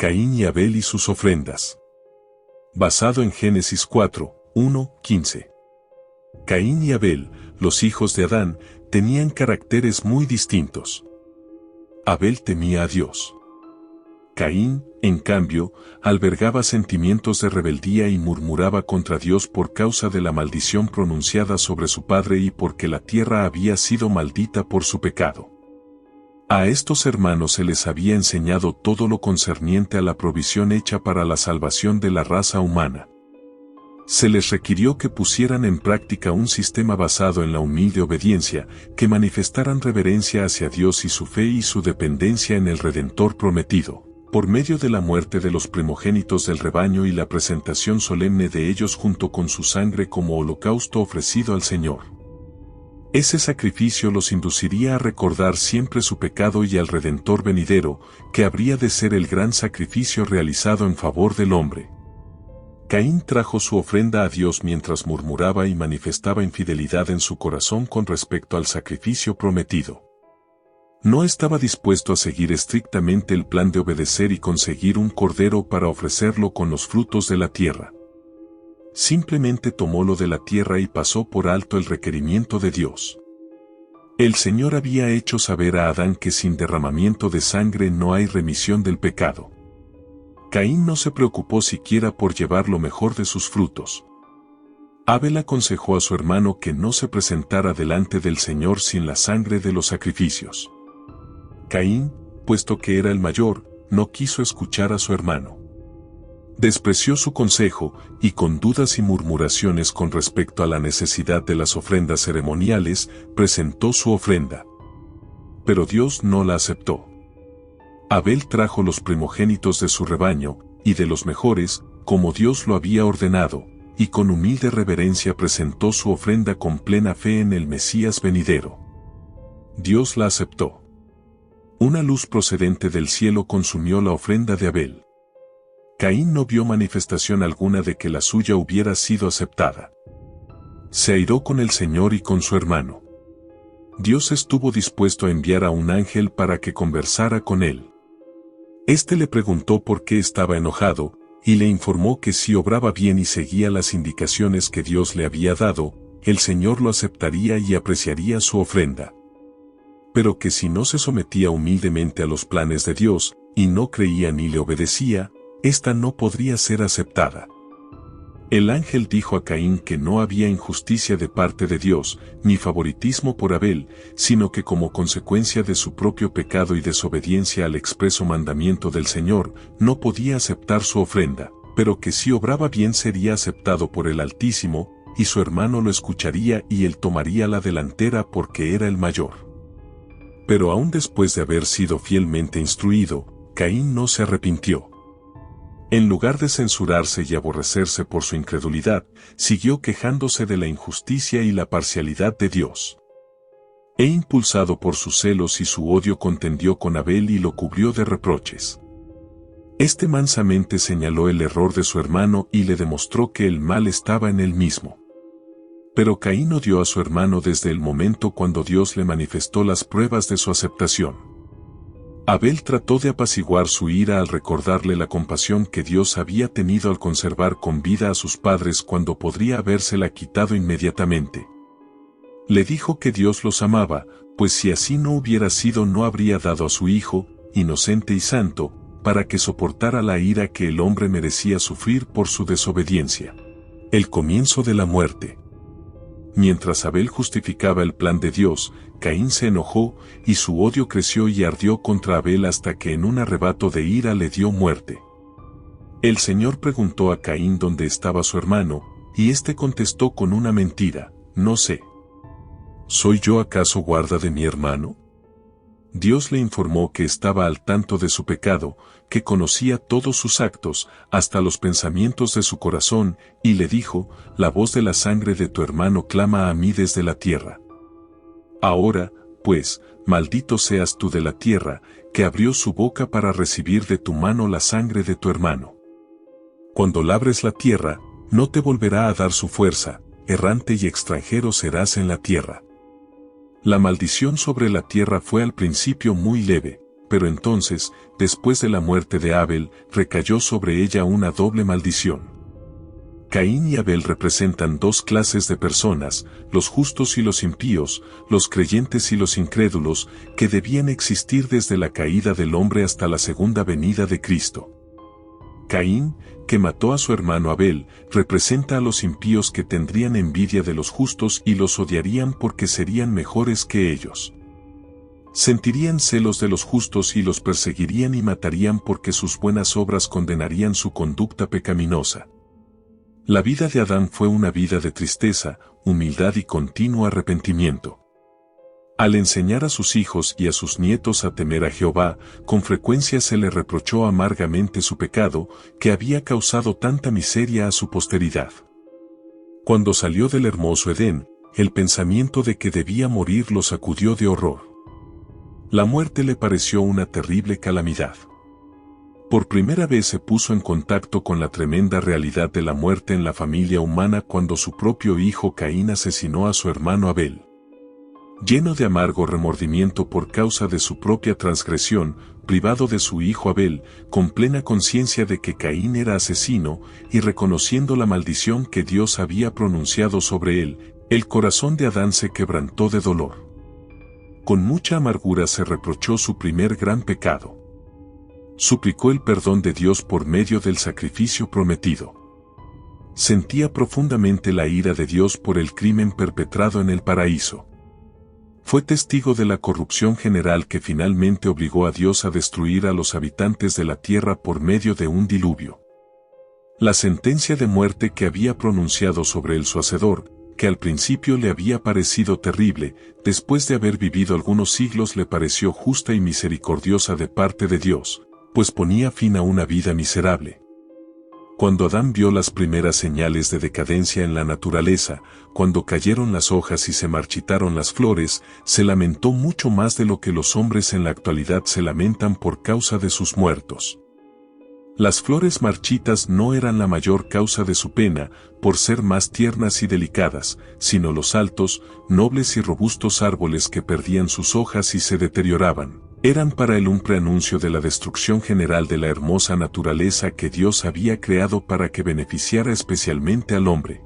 Caín y Abel y sus ofrendas. Basado en Génesis 4, 1, 15. Caín y Abel, los hijos de Adán, tenían caracteres muy distintos. Abel temía a Dios. Caín, en cambio, albergaba sentimientos de rebeldía y murmuraba contra Dios por causa de la maldición pronunciada sobre su padre y porque la tierra había sido maldita por su pecado. A estos hermanos se les había enseñado todo lo concerniente a la provisión hecha para la salvación de la raza humana. Se les requirió que pusieran en práctica un sistema basado en la humilde obediencia, que manifestaran reverencia hacia Dios y su fe y su dependencia en el Redentor prometido, por medio de la muerte de los primogénitos del rebaño y la presentación solemne de ellos junto con su sangre como holocausto ofrecido al Señor. Ese sacrificio los induciría a recordar siempre su pecado y al Redentor venidero, que habría de ser el gran sacrificio realizado en favor del hombre. Caín trajo su ofrenda a Dios mientras murmuraba y manifestaba infidelidad en su corazón con respecto al sacrificio prometido. No estaba dispuesto a seguir estrictamente el plan de obedecer y conseguir un cordero para ofrecerlo con los frutos de la tierra. Simplemente tomó lo de la tierra y pasó por alto el requerimiento de Dios. El Señor había hecho saber a Adán que sin derramamiento de sangre no hay remisión del pecado. Caín no se preocupó siquiera por llevar lo mejor de sus frutos. Abel aconsejó a su hermano que no se presentara delante del Señor sin la sangre de los sacrificios. Caín, puesto que era el mayor, no quiso escuchar a su hermano. Despreció su consejo, y con dudas y murmuraciones con respecto a la necesidad de las ofrendas ceremoniales, presentó su ofrenda. Pero Dios no la aceptó. Abel trajo los primogénitos de su rebaño, y de los mejores, como Dios lo había ordenado, y con humilde reverencia presentó su ofrenda con plena fe en el Mesías venidero. Dios la aceptó. Una luz procedente del cielo consumió la ofrenda de Abel. Caín no vio manifestación alguna de que la suya hubiera sido aceptada. Se airó con el Señor y con su hermano. Dios estuvo dispuesto a enviar a un ángel para que conversara con él. Este le preguntó por qué estaba enojado, y le informó que si obraba bien y seguía las indicaciones que Dios le había dado, el Señor lo aceptaría y apreciaría su ofrenda. Pero que si no se sometía humildemente a los planes de Dios, y no creía ni le obedecía, esta no podría ser aceptada. El ángel dijo a Caín que no había injusticia de parte de Dios, ni favoritismo por Abel, sino que como consecuencia de su propio pecado y desobediencia al expreso mandamiento del Señor, no podía aceptar su ofrenda, pero que si obraba bien sería aceptado por el Altísimo, y su hermano lo escucharía y él tomaría la delantera porque era el mayor. Pero aún después de haber sido fielmente instruido, Caín no se arrepintió. En lugar de censurarse y aborrecerse por su incredulidad, siguió quejándose de la injusticia y la parcialidad de Dios. Impulsado por sus celos y su odio contendió con Abel y lo cubrió de reproches. Este mansamente señaló el error de su hermano y le demostró que el mal estaba en él mismo. Pero Caín odió a su hermano desde el momento cuando Dios le manifestó las pruebas de su aceptación. Abel trató de apaciguar su ira al recordarle la compasión que Dios había tenido al conservar con vida a sus padres cuando podría habérsela quitado inmediatamente. Le dijo que Dios los amaba, pues si así no hubiera sido no habría dado a su hijo, inocente y santo, para que soportara la ira que el hombre merecía sufrir por su desobediencia. El comienzo de la muerte. Mientras Abel justificaba el plan de Dios, Caín se enojó, y su odio creció y ardió contra Abel hasta que en un arrebato de ira le dio muerte. El Señor preguntó a Caín dónde estaba su hermano, y éste contestó con una mentira: no sé. ¿Soy yo acaso guarda de mi hermano? Dios le informó que estaba al tanto de su pecado, que conocía todos sus actos, hasta los pensamientos de su corazón, y le dijo: la voz de la sangre de tu hermano clama a mí desde la tierra. Ahora, pues, maldito seas tú de la tierra, que abrió su boca para recibir de tu mano la sangre de tu hermano. Cuando labres la tierra, no te volverá a dar su fuerza, errante y extranjero serás en la tierra. La maldición sobre la tierra fue al principio muy leve, pero entonces, después de la muerte de Abel, recayó sobre ella una doble maldición. Caín y Abel representan dos clases de personas, los justos y los impíos, los creyentes y los incrédulos, que debían existir desde la caída del hombre hasta la segunda venida de Cristo. Caín, que mató a su hermano Abel, representa a los impíos que tendrían envidia de los justos y los odiarían porque serían mejores que ellos. Sentirían celos de los justos y los perseguirían y matarían porque sus buenas obras condenarían su conducta pecaminosa. La vida de Adán fue una vida de tristeza, humildad y continuo arrepentimiento. Al enseñar a sus hijos y a sus nietos a temer a Jehová, con frecuencia se le reprochó amargamente su pecado, que había causado tanta miseria a su posteridad. Cuando salió del hermoso Edén, el pensamiento de que debía morir lo sacudió de horror. La muerte le pareció una terrible calamidad. Por primera vez se puso en contacto con la tremenda realidad de la muerte en la familia humana cuando su propio hijo Caín asesinó a su hermano Abel. Lleno de amargo remordimiento por causa de su propia transgresión, privado de su hijo Abel, con plena conciencia de que Caín era asesino, y reconociendo la maldición que Dios había pronunciado sobre él, el corazón de Adán se quebrantó de dolor. Con mucha amargura se reprochó su primer gran pecado. Suplicó el perdón de Dios por medio del sacrificio prometido. Sentía profundamente la ira de Dios por el crimen perpetrado en el paraíso. Fue testigo de la corrupción general que finalmente obligó a Dios a destruir a los habitantes de la tierra por medio de un diluvio. La sentencia de muerte que había pronunciado sobre el su hacedor, que al principio le había parecido terrible, después de haber vivido algunos siglos le pareció justa y misericordiosa de parte de Dios, pues ponía fin a una vida miserable. Cuando Adán vio las primeras señales de decadencia en la naturaleza, cuando cayeron las hojas y se marchitaron las flores, se lamentó mucho más de lo que los hombres en la actualidad se lamentan por causa de sus muertos. Las flores marchitas no eran la mayor causa de su pena, por ser más tiernas y delicadas, sino los altos, nobles y robustos árboles que perdían sus hojas y se deterioraban. Eran para él un preanuncio de la destrucción general de la hermosa naturaleza que Dios había creado para que beneficiara especialmente al hombre.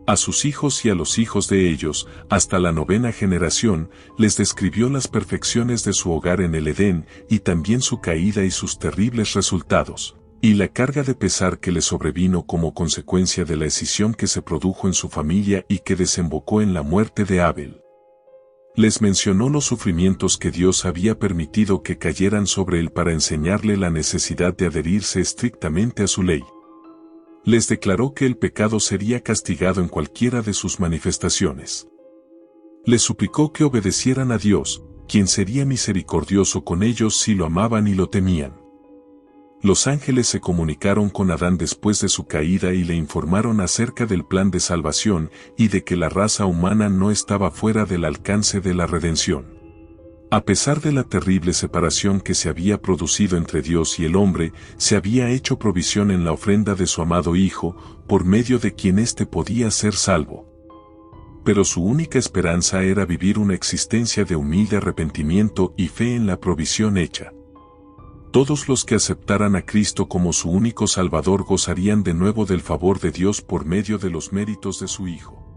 A sus hijos y a los hijos de ellos, hasta la 9ª generación, les describió las perfecciones de su hogar en el Edén y también su caída y sus terribles resultados, y la carga de pesar que le sobrevino como consecuencia de la escisión que se produjo en su familia y que desembocó en la muerte de Abel. Les mencionó los sufrimientos que Dios había permitido que cayeran sobre él para enseñarle la necesidad de adherirse estrictamente a su ley. Les declaró que el pecado sería castigado en cualquiera de sus manifestaciones. Les suplicó que obedecieran a Dios, quien sería misericordioso con ellos si lo amaban y lo temían. Los ángeles se comunicaron con Adán después de su caída y le informaron acerca del plan de salvación y de que la raza humana no estaba fuera del alcance de la redención. A pesar de la terrible separación que se había producido entre Dios y el hombre, se había hecho provisión en la ofrenda de su amado Hijo, por medio de quien éste podía ser salvo. Pero su única esperanza era vivir una existencia de humilde arrepentimiento y fe en la provisión hecha. Todos los que aceptaran a Cristo como su único Salvador gozarían de nuevo del favor de Dios por medio de los méritos de su Hijo.